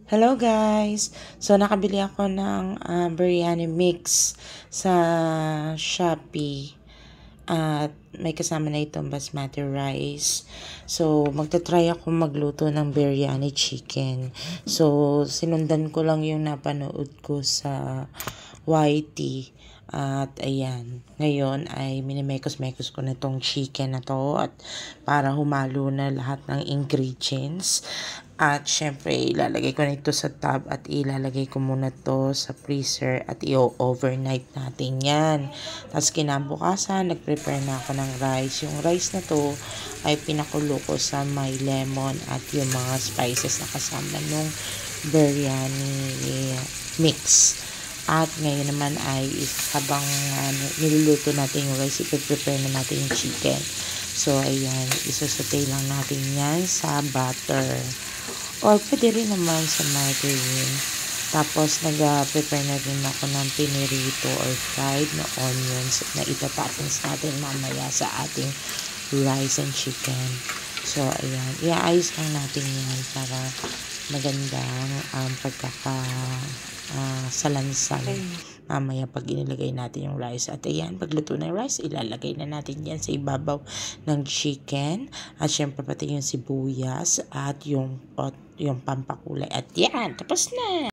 Hello guys! So nakabili ako ng biryani mix sa Shopee at may kasama na itong basmati rice. So magta-try ako magluto ng biryani chicken. So sinundan ko lang yung napanood ko sa YT. At ayan, ngayon ay minimekos-mekos ko na tong chicken na to at para humalo na lahat ng ingredients. At syempre ilalagay ko na ito sa tub at ilalagay ko muna to sa freezer at i-overnight natin yan. Tapos kinabukasan, nag-prepare na ako ng rice. Yung rice na to ay pinakulo ko sa may lemon at yung mga spices na kasama nung biryani mix. At ngayon naman ay habang niluluto natin yung rice, i-prepare na natin yung chicken. So ayan, isasaute lang natin yan sa butter. Or pwede rin naman sa margarine. Tapos nag-prepare na rin ako ng pinirito or fried na onions na itatoppings natin mamaya sa ating rice and chicken. So ayan, iaayos lang natin yan para magandang salansan mamaya pag inilagay natin yung rice. At ayan, pagluto na yung rice, ilalagay na natin yan sa ibabaw ng chicken at syempre pati yung sibuyas at yung pampakulay. At yan, tapos na!